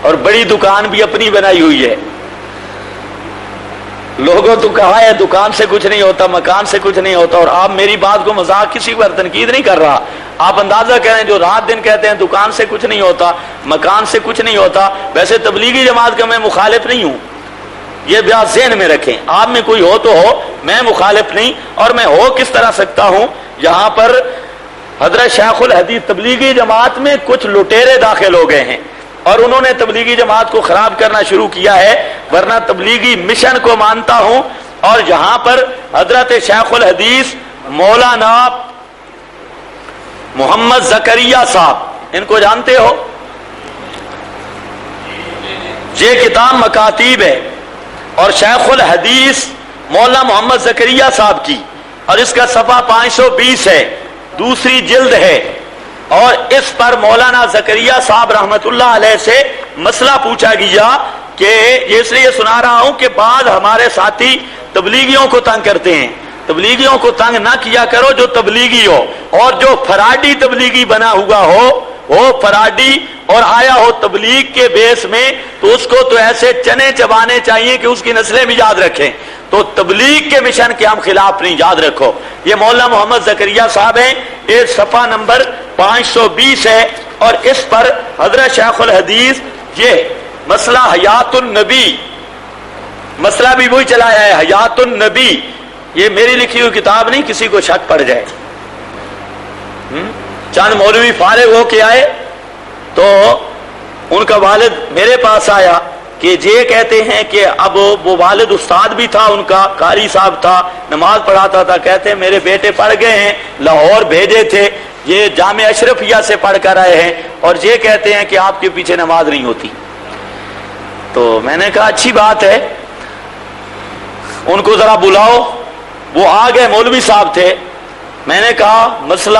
اور بڑی دکان بھی اپنی بنائی ہوئی ہے۔ لوگوں تو کہا ہے دکان سے کچھ نہیں ہوتا، مکان سے کچھ نہیں ہوتا، اور آپ میری بات کو مذاق کسی پر تنقید نہیں کر رہا۔ آپ اندازہ کریں، جو رات دن کہتے ہیں دکان سے کچھ نہیں ہوتا، مکان سے کچھ نہیں ہوتا، ویسے تبلیغی جماعت کا میں مخالف نہیں ہوں، یہ بات ذہن میں رکھیں۔ آپ میں کوئی ہو تو ہو، میں مخالف نہیں، اور میں ہو کس طرح سکتا ہوں؟ یہاں پر حضرت شیخ الحدیث تبلیغی جماعت میں کچھ لٹیرے داخل ہو گئے ہیں اور انہوں نے تبلیغی جماعت کو خراب کرنا شروع کیا ہے، ورنہ تبلیغی مشن کو مانتا ہوں۔ اور یہاں پر حضرت شیخ الحدیث مولانا محمد زکریا صاحب، ان کو جانتے ہو؟ یہ کتاب مکاتیب ہے اور شیخ الحدیث مولانا محمد زکریا صاحب کی، اور اس کا صفحہ 520 ہے، دوسری جلد ہے، اور اس پر مولانا زکریا صاحب رحمت اللہ علیہ سے مسئلہ پوچھا گیا کہ اس لیے سنا رہا ہوں کہ بعض ہمارے ساتھی تبلیغیوں کو تنگ کرتے ہیں، تبلیغیوں کو تنگ نہ کیا کرو جو تبلیغی ہو، اور جو فراڈی تبلیغی بنا ہوا ہو، وہ فراڈی اور آیا ہو تبلیغ کے بیس میں، تو اس کو تو ایسے چنے چبانے چاہیے کہ اس کی نسلیں بھی یاد رکھیں۔ تو تبلیغ کے مشن کے ہم خلاف نہیں، یاد رکھو۔ یہ مولانا محمد زکریا صاحب ہیں، یہ صفحہ نمبر 520 ہے، اور اس پر حضرت شیخ الحدیث یہ مسئلہ حیات النبی مسئلہ بھی وہی چلایا ہے حیات النبی. یہ میری لکھی ہوئی کتاب نہیں, کسی کو شک پڑ جائے. چند مولوی فارغ ہو کے آئے تو ان کا والد میرے پاس آیا کہ یہ کہتے ہیں کہ اب وہ والد استاد بھی تھا, ان کا قاری صاحب تھا, نماز پڑھاتا تھا. کہتے ہیں میرے بیٹے پڑھ گئے ہیں, لاہور بھیجے تھے, یہ جامعہ اشرفیہ سے پڑھ کر آئے ہیں, اور یہ کہتے ہیں کہ آپ کے پیچھے نماز نہیں ہوتی. تو میں نے کہا اچھی بات ہے, ان کو ذرا بلاؤ. وہ آ گئے, مولوی صاحب تھے. میں نے کہا مسئلہ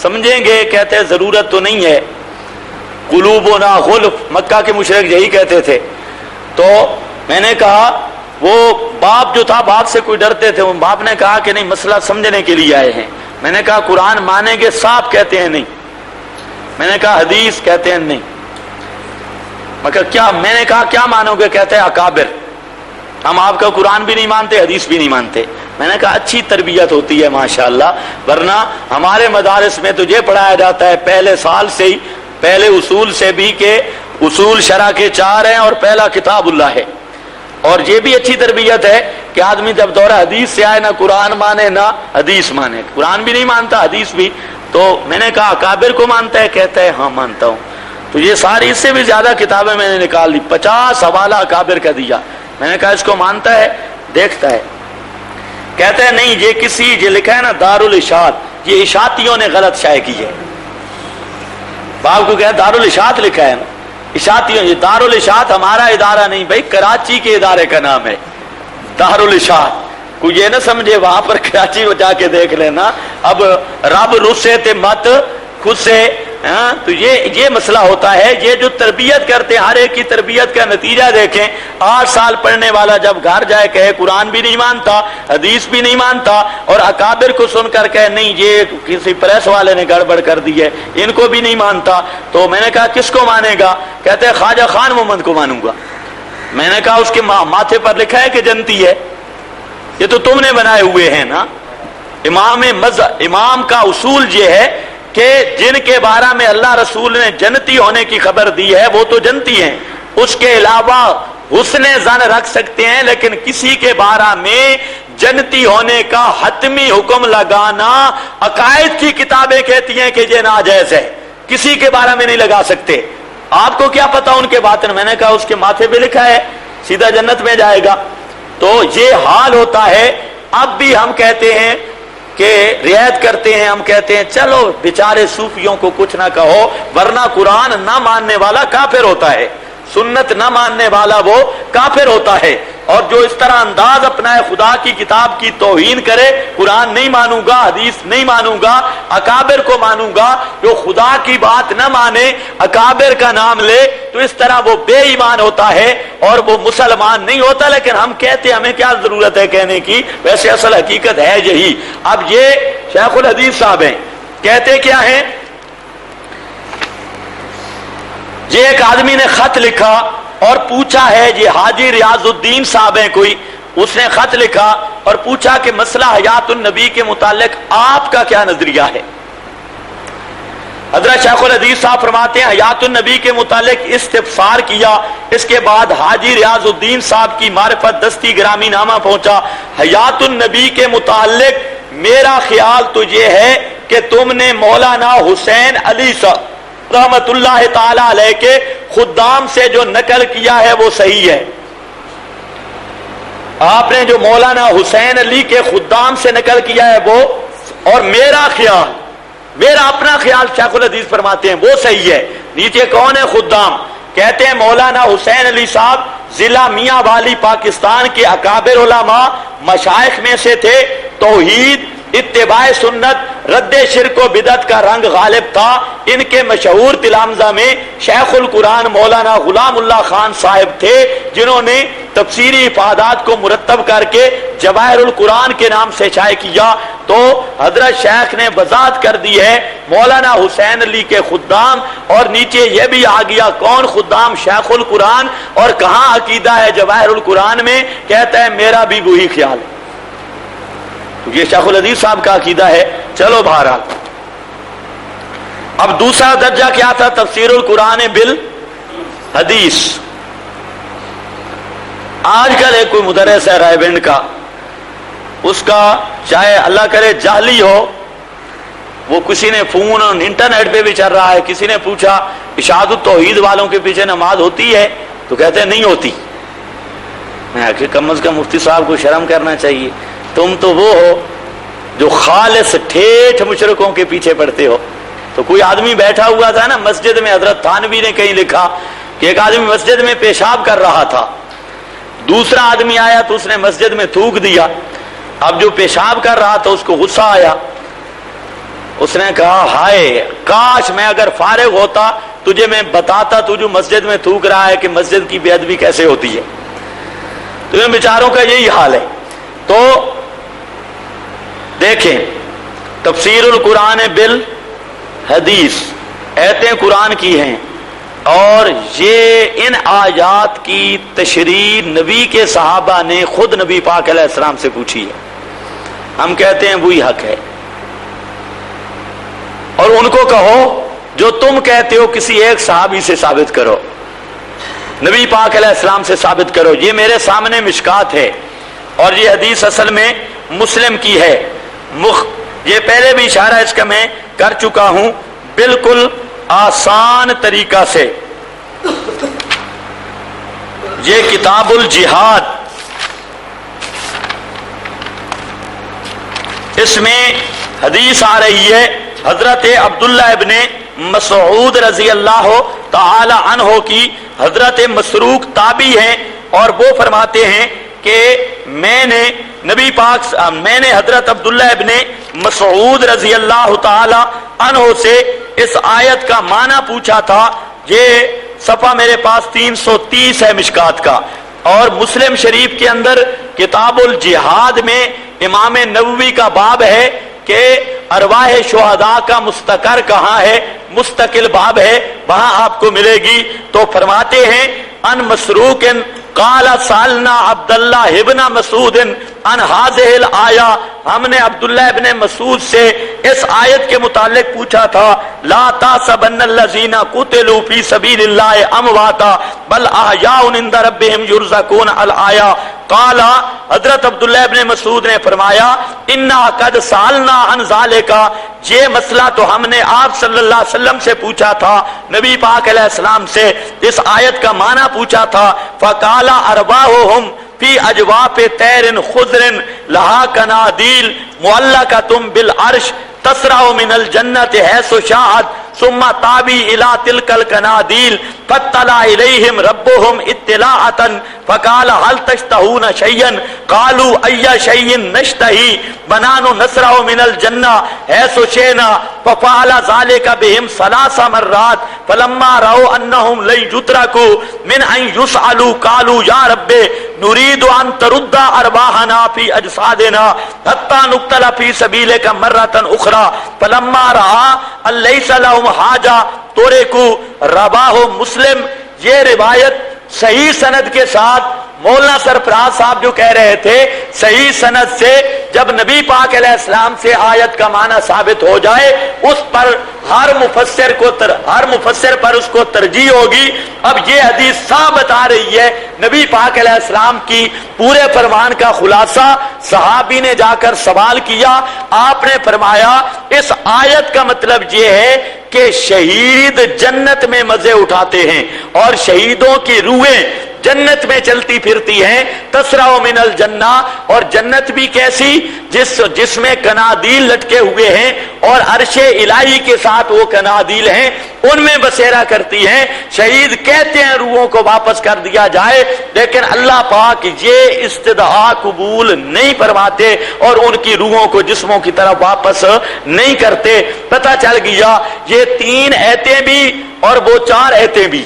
سمجھیں گے؟ کہتے ضرورت تو نہیں ہے, قلوبنا غلف, مکہ کے مشرک یہی کہتے تھے. تو میں نے کہا, وہ باپ جو تھا, باپ سے کوئی ڈرتے تھے, وہ باپ نے کہا کہ نہیں مسئلہ سمجھنے کے لیے آئے ہیں. میں نے کہا قرآن مانیں گے؟ صاحب کہتے ہیں نہیں. میں نے کہا حدیث؟ کہتے ہیں نہیں. میں نے کہا کیا مانو گے؟ کہتے ہیں اکابر. ہم آپ کا قرآن بھی نہیں مانتے, حدیث بھی نہیں مانتے. میں نے کہا اچھی تربیت ہوتی ہے ماشاءاللہ, ورنہ ہمارے مدارس میں تو یہ پڑھایا جاتا ہے پہلے سال سے ہی, پہلے اصول سے بھی, کہ اصول شرع کے 4 ہیں اور پہلا کتاب اللہ ہے. اور یہ بھی اچھی تربیت ہے کہ آدمی جب دورہ حدیث سے آئے, نہ قرآن مانے نہ حدیث مانے. قرآن بھی نہیں مانتا, حدیث بھی. تو میں نے کہا اکابر کو مانتا ہے؟ کہتا ہے ہاں مانتا ہوں. تو یہ ساری, اس سے بھی زیادہ کتابیں میں نے نکال دی, 50 حوالہ اکابر کا دیا. میں نے کہا اس کو مانتا ہے؟ دیکھتا ہے. کہتا ہے نہیں, یہ لکھا ہے نا دارالاشاعت, یہ اشاعتیوں نے غلط شائع کی ہے. باپ کو کہا دارالاشاعت لکھا ہے نا, اشاعتیوں. یہ دارالاشاعت ہمارا ادارہ نہیں بھائی, کراچی کے ادارے کا نام ہے دارالاشاعت. کوئی یہ نہ سمجھے وہاں پر کراچی کو جا کے دیکھ لینا, اب رب رسے تے مت خود سے. تو یہ مسئلہ ہوتا ہے. یہ جو تربیت کرتے ہیں, ہر ایک کی تربیت کا نتیجہ دیکھیں. 8 سال پڑھنے والا جب گھر جائے کہے قرآن بھی نہیں مانتا, حدیث بھی نہیں مانتا, اور اکابر کو سن کر کہے نہیں یہ کسی پریس والے نے گڑبڑ کر دی ہے, ان کو بھی نہیں مانتا. تو میں نے کہا کس کو مانے گا؟ کہتے ہیں خواجہ خان محمد کو مانوں گا. میں نے کہا اس کے ماتھے پر لکھا ہے کہ جنتی ہے؟ یہ تو تم نے بنائے ہوئے ہیں نا. امام کا اصول یہ ہے کہ جن کے بارے میں اللہ رسول نے جنتی ہونے کی خبر دی ہے وہ تو جنتی ہیں. اس کے علاوہ حسن ظن رکھ سکتے ہیں, لیکن کسی کے بارے میں جنتی ہونے کا حتمی حکم لگانا عقائد کی کتابیں کہتی ہیں کہ یہ ناجائز ہے. کسی کے بارے میں نہیں لگا سکتے. آپ کو کیا پتا ان کے باطن؟ میں نے کہا اس کے ماتھے پہ لکھا ہے سیدھا جنت میں جائے گا. تو یہ حال ہوتا ہے. اب بھی ہم کہتے ہیں کہ رعایت کرتے ہیں, ہم کہتے ہیں چلو بیچارے صوفیوں کو کچھ نہ کہو, ورنہ قرآن نہ ماننے والا کافر ہوتا ہے, سنت نہ ماننے والا وہ کافر ہوتا ہے. اور جو اس طرح انداز اپنا ہے خدا کی کتاب کی توہین کرے, قرآن نہیں مانوں گا, حدیث نہیں مانوں گا, اکابر کو مانوں گا, جو خدا کی بات نہ مانے, اکابر کا نام لے, تو اس طرح وہ بے ایمان ہوتا ہے اور وہ مسلمان نہیں ہوتا. لیکن ہم کہتے ہیں, ہمیں کیا ضرورت ہے کہنے کی, ویسے اصل حقیقت ہے یہی. اب یہ شیخ الحدیث صاحب ہیں, کہتے کیا ہیں, یہ ایک آدمی نے خط لکھا اور پوچھا ہے, یہ حاجی ریاض الدین صاحب ہیں کوئی, اس نے خط لکھا اور پوچھا کہ مسئلہ حیات النبی کے متعلق آپ کا کیا نظریہ ہے. حضرت شیخ الحدیث صاحب فرماتے ہیں حیات النبی کے متعلق استفسار کیا. اس کے بعد حاجی ریاض الدین صاحب کی معرفت دستی گرامی نامہ پہنچا. حیات النبی کے متعلق میرا خیال تو یہ ہے کہ تم نے مولانا حسین علی صاحب رحمت اللہ تعالی علیہ کے خدام سے جو نقل کیا ہے وہ صحیح ہے. آپ نے جو مولانا حسین علی کے خدام سے نقل کیا ہے وہ, اور میرا خیال, میرا اپنا خیال شیخ الحدیث فرماتے ہیں وہ صحیح ہے. نیچے کون ہے خدام؟ کہتے ہیں مولانا حسین علی صاحب ضلع میاں والی پاکستان کے اکابر علماء مشائخ میں سے تھے. توحید, اتباع سنت, رد شرک و بدعت کا رنگ غالب تھا. ان کے مشہور تلامذہ میں شیخ القرآن مولانا غلام اللہ خان صاحب تھے, جنہوں نے تفسیری افادات کو مرتب کر کے جواہر القرآن کے نام سے شائع کیا. تو حضرت شیخ نے وضاحت کر دی ہے مولانا حسین علی کے خدام, اور نیچے یہ بھی آ گیا کون خدام, شیخ القرآن, اور کہاں عقیدہ ہے جواہر القرآن میں, کہتا ہے میرا بھی وہی خیال ہے. یہ شیخ الحدیث صاحب کا عقیدہ ہے. چلو بہرحال, اب دوسرا درجہ کیا تھا؟ تفسیر القرآن بالحدیث. آج کل ایک کوئی مدرس ہے رائے کا، اس کا چاہے اللہ کرے جعلی ہو، وہ کسی نے فون انٹرنیٹ پہ بھی چل رہا ہے، کسی نے پوچھا اشاعت التوحید والوں کے پیچھے نماز ہوتی ہے تو کہتے ہیں نہیں ہوتی۔ میں کہ کم از کم مفتی صاحب کو شرم کرنا چاہیے، تم تو وہ ہو جو خالص ٹھیٹھ مشرکوں کے پیچھے پڑتے ہو۔ تو کوئی آدمی بیٹھا ہوا تھا نا مسجد میں، حضرت تھانوی نے کہیں لکھا کہ ایک آدمی مسجد میں پیشاب کر رہا تھا، دوسرا آدمی آیا تو اس نے مسجد میں تھوک دیا۔ اب جو پیشاب کر رہا تھا اس کو غصہ آیا، اس نے کہا ہائے کاش میں اگر فارغ ہوتا تجھے میں بتاتا تو جو مسجد میں تھوک رہا ہے کہ مسجد کی بے ادبی کیسے ہوتی ہے۔ تو ان بیچاروں کا یہی حال ہے۔ تو دیکھیں تفسیر القرآن بالحدیث، ایتیں قرآن کی ہیں، اور یہ ان آیات کی تشریح نبی کے صحابہ نے خود نبی پاک علیہ السلام سے پوچھی ہے۔ ہم کہتے ہیں وہی حق ہے، اور ان کو کہو جو تم کہتے ہو کسی ایک صحابی سے ثابت کرو، نبی پاک علیہ السلام سے ثابت کرو۔ یہ میرے سامنے مشکات ہے، اور یہ حدیث اصل میں مسلم کی ہے۔ یہ پہلے بھی اشارہ اس کا میں کر چکا ہوں، بالکل آسان طریقہ سے۔ یہ کتاب الجہاد، اس میں حدیث آ رہی ہے حضرت عبداللہ ابن مسعود رضی اللہ تعالی عنہ کی۔ حضرت مسروق تابعی ہیں، اور وہ فرماتے ہیں کہ میں نے حضرت عبداللہ ابن مسعود رضی اللہ تعالی عنہ سے اس آیت کا معنی پوچھا تھا۔ یہ صفحہ میرے پاس 330 ہے مشکات کا، اور مسلم شریف کے اندر کتاب الجہاد میں امام نووی کا باب ہے کہ ارواح شہداء کا مستقر کہاں ہے، مستقل باب ہے، وہاں آپ کو ملے گی۔ تو فرماتے ہیں ان مسروق قال سالنا عبداللہ ابن مسعود ان هذه الآیہ، ہم نے عبداللہ ابن مسعود سے اس آیت کے متعلق پوچھا تھا، لا تحسبن الذین قتلوا فی سبیل اللہ امواتا بل احیاء عند ربهم یرزقون الآیہ۔ قال، حضرت عبداللہ ابن مسعود نے فرمایا انا قد سالنا عن ذالک، یہ مسئلہ تو ہم نے آپ صلی اللہ علیہ وسلم سے پوچھا تھا، نبی پاک علیہ السلام سے اس آیت کا معنی پوچھا تھا۔ فقال ارواحهم فی اجواف طیر خضر لہا کنادیل معلقۃ بالعرش تسرع من الجنت حیث شاءت ثم تابی الى تلک الکنادیل فاطلع الیہم ربهم اطلاعۃ فقال هل تشتهون شیئا قالوا ای شیء نشتہی بنان نسرع من الجنہ حیث شئنا ففعل ذلك بهم 3 مرات فلما رأوا انهم لن يتركوا من ان يسألوا قالوا یا رب نريد ان ترد ارواحنا في اجسادنا حتى نقتل في سبيلك مرة اخرى فلما رأى ان ليس لهم حاجة تركوا رواه مسلم۔ یہ روایت صحیح سند کے ساتھ مولانا سرفراز صاحب جو کہہ رہے تھے صحیح سند سے، جب نبی پاک علیہ السلام سے آیت کا معنی ثابت ہو جائے اس پر ہر مفسر پر اس کو ترجیح ہوگی۔ اب یہ حدیث ثابت آ رہی ہے نبی پاک علیہ السلام کی پورے فرمان کا خلاصہ۔ صحابی نے جا کر سوال کیا، آپ نے فرمایا اس آیت کا مطلب یہ ہے کہ شہید جنت میں مزے اٹھاتے ہیں، اور شہیدوں کی روحیں جنت میں چلتی پھرتی ہیں، تسرع من الجنہ، اور جنت بھی کیسی جس میں کنادیل لٹکے ہوئے ہیں اور عرش الہی کے ساتھ وہ کنادیل ہیں، ان میں بسیرا کرتی ہیں۔ شہید کہتے ہیں روحوں کو واپس کر دیا جائے، لیکن اللہ پاک یہ استدعا قبول نہیں فرماتے اور ان کی روحوں کو جسموں کی طرف واپس نہیں کرتے۔ پتہ چل گیا یہ 3 ایتیں بھی اور وہ 4 ایتیں بھی،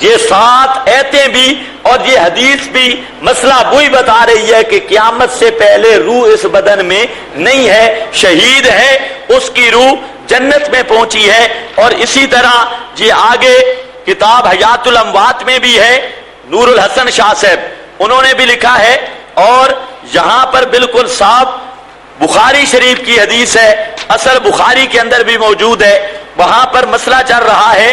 یہ 7 ایتیں بھی اور یہ حدیث بھی مسئلہ وہی بتا رہی ہے کہ قیامت سے پہلے روح اس بدن میں نہیں ہے، شہید ہے، اس کی روح جنت میں پہنچی ہے۔ اور اسی طرح یہ آگے کتاب حیات الاموات میں بھی ہے، نور الحسن شاہ صاحب انہوں نے بھی لکھا ہے، اور یہاں پر بالکل صاف بخاری شریف کی حدیث ہے، اصل بخاری کے اندر بھی موجود ہے۔ وہاں پر مسئلہ چل رہا ہے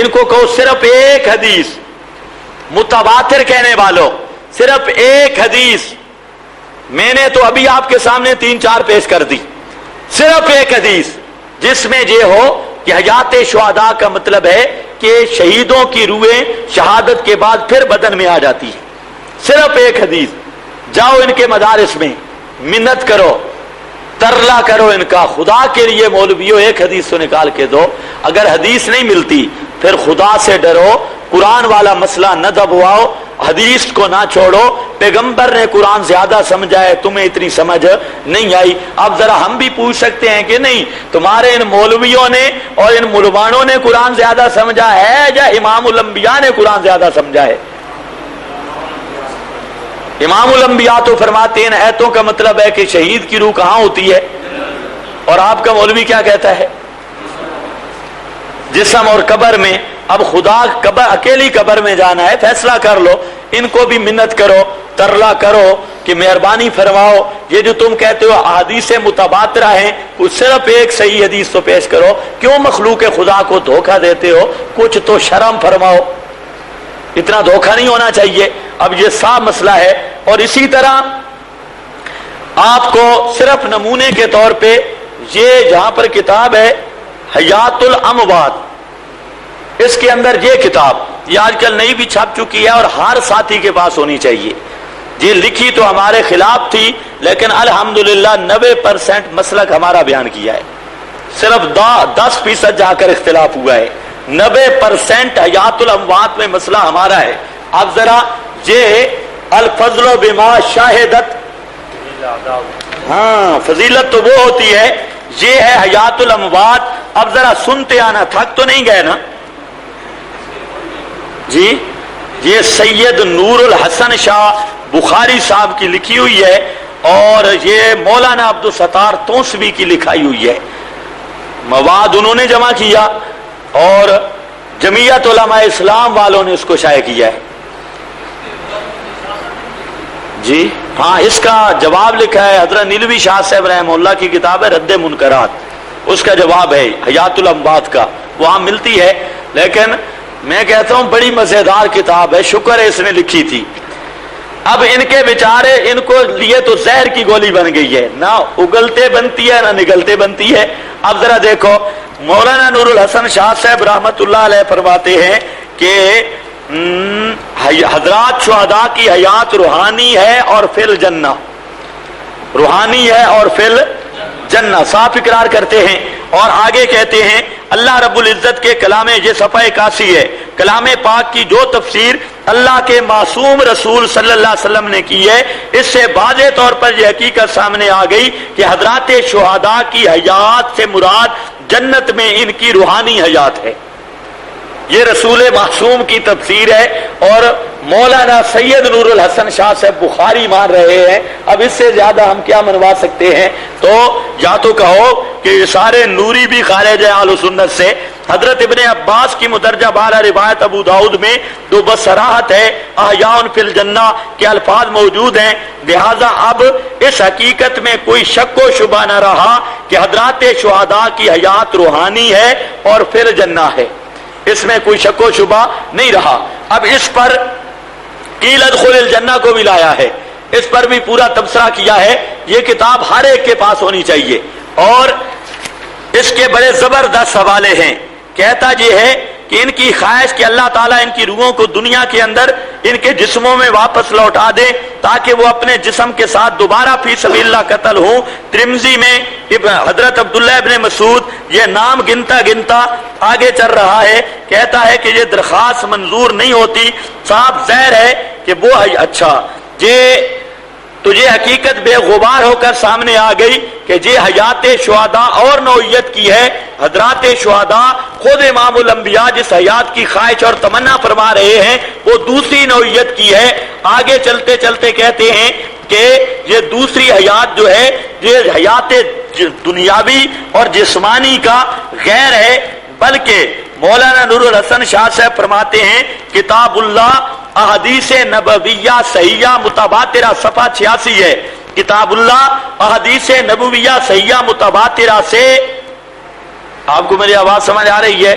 ان کو کہو صرف ایک حدیث، متواتر کہنے والوں صرف ایک حدیث، میں نے تو ابھی آپ کے سامنے 3-4 پیش کر دی، صرف ایک حدیث جس میں یہ ہو کہ حیات شہداء کا مطلب ہے کہ شہیدوں کی روحیں شہادت کے بعد پھر بدن میں آ جاتی ہے، صرف ایک حدیث۔ جاؤ ان کے مدارس میں منت کرو، ترلا کرو ان کا، خدا کے لیے مولویوں ایک حدیث تو نکال کے دو۔ اگر حدیث نہیں ملتی پھر خدا سے ڈرو، قرآن والا مسئلہ نہ دبواؤ، حدیث کو نہ چھوڑو، پیغمبر نے قرآن زیادہ سمجھا ہے، تمہیں اتنی سمجھ نہیں آئی۔ اب ذرا ہم بھی پوچھ سکتے ہیں کہ نہیں تمہارے ان مولویوں نے اور ان ملوانوں نے قرآن زیادہ سمجھا ہے یا امام الانبیاء نے قرآن زیادہ سمجھا ہے؟ امام الانبیاء تو فرماتے ہیں ایتوں کا مطلب ہے کہ شہید کی روح کہاں ہوتی ہے، اور آپ کا مولوی کیا کہتا ہے؟ جسم اور قبر میں۔ اب خدا قبر اکیلی قبر میں جانا ہے، فیصلہ کر لو، ان کو بھی منت کرو، ترلا کرو کہ مہربانی فرماؤ، یہ جو تم کہتے ہو احادیث متباترہ ہیں، کچھ صرف ایک صحیح حدیث تو پیش کرو، کیوں مخلوق خدا کو دھوکہ دیتے ہو؟ کچھ تو شرم فرماؤ، اتنا دھوکہ نہیں ہونا چاہیے۔ اب یہ صاف مسئلہ ہے۔ اور اسی طرح آپ کو صرف نمونے کے طور پہ یہ جہاں پر کتاب ہے حیات الاموات، اس کے اندر یہ کتاب یہ آج کل نئی بھی چھپ چکی ہے اور ہر ساتھی کے پاس ہونی چاہیے۔ یہ لکھی تو ہمارے خلاف تھی لیکن الحمدللہ 90% مسلک ہمارا بیان کیا ہے، صرف 10% جا کر اختلاف ہوا ہے، 90% حیات الاموات میں مسئلہ ہمارا ہے۔ اب ذرا یہ الفضل بما شاہدت، ہاں فضیلت تو وہ ہوتی ہے، یہ ہے حیات الاموات۔ اب ذرا سنتے آنا، تھک تو نہیں گئے نا جی؟ یہ سید نور الحسن شاہ بخاری صاحب کی لکھی ہوئی ہے اور یہ مولانا عبدالستار توسوی کی لکھائی ہوئی ہے، مواد انہوں نے جمع کیا اور جمعیت علماء اسلام والوں نے اس کو شائع کیا ہے جی ہاں۔ اس کا جواب لکھا ہے حضرت نیلوی شاہ صاحب رحمہ اللہ کی کتاب ہے رد منکرات، اس کا جواب ہے حیات الاموات کا، وہاں ملتی ہے۔ لیکن میں کہتا ہوں بڑی مزیدار کتاب ہے، شکر ہے اس نے لکھی تھی۔ اب ان کے بیچارے ان کو لیے تو زہر کی گولی بن گئی ہے، نہ اگلتے بنتی ہے نہ نگلتے بنتی ہے۔ اب ذرا دیکھو مولانا نور الحسن شاہ صاحب رحمت اللہ علیہ فرماتے ہیں کہ حضرات شہداء کی حیات روحانی ہے اور فی الجنہ، روحانی ہے اور فی الجنہ، صاف اقرار کرتے ہیں۔ اور آگے کہتے ہیں اللہ رب العزت کے کلام، یہ صفحہ 81 ہے، کلام پاک کی جو تفسیر اللہ کے معصوم رسول صلی اللہ علیہ وسلم نے کی ہے، اس سے واضح طور پر یہ حقیقت سامنے آ گئی کہ حضرات شہداء کی حیات سے مراد جنت میں ان کی روحانی حیات ہے۔ یہ رسول معصوم کی تفسیر ہے اور مولانا سید نور الحسن شاہ صاحب بخاری مان رہے ہیں۔ اب اس سے زیادہ ہم کیا منوا سکتے ہیں؟ تو یا تو کہو کہ یہ سارے نوری بھی خارج ہیں اہل سنت سے۔ حضرت ابن عباس کی مدرجہ بالا روایت ابو داؤد میں تو بصراحت ہے احیاء فی الجنہ کے الفاظ موجود ہیں، لہذا اب اس حقیقت میں کوئی شک و شبہ نہ رہا کہ حضرات شہداء کی حیات روحانی ہے اور فی الجنہ ہے، اس میں کوئی شک و شبہ نہیں رہا۔ اب اس پر قیل ادخل الجنہ کو بھی لایا ہے، اس پر بھی پورا تبصرہ کیا ہے۔ یہ کتاب ہر ایک کے پاس ہونی چاہیے اور اس کے بڑے زبردست حوالے ہیں۔ کہتا یہ ہے کہ ان کی خواہش کہ اللہ تعالیٰ ان کی روحوں کو دنیا کے اندر ان کے جسموں میں واپس لوٹا دے تاکہ وہ اپنے جسم کے ساتھ دوبارہ فی سبیل اللہ قتل ہوں۔ ترمذی میں حضرت عبداللہ ابن مسعود یہ نام گنتا گنتا آگے چل رہا ہے، کہتا ہے کہ یہ درخواست منظور نہیں ہوتی، صاف ظاہر ہے کہ وہ اچھا تو یہ حقیقت بے غبار ہو کر سامنے آ گئی کہ یہ حیات شہداء اور نوعیت کی ہے۔ حضرات شہداء خود امام الانبیاء جس حیات کی خواہش اور تمنا فرما رہے ہیں وہ دوسری نوعیت کی ہے۔ آگے چلتے چلتے کہتے ہیں کہ یہ دوسری حیات جو ہے یہ حیات دنیاوی اور جسمانی کا غیر ہے، بلکہ مولانا نور الحسن شاہ صاحب فرماتے ہیں کتاب اللہ احادیث نبویہ صحیحہ متواترہ صفحہ 86 ہے، کتاب اللہ احادیث نبویہ صحیحہ متواترہ سے، آپ کو میری آواز سمجھ آ رہی ہے؟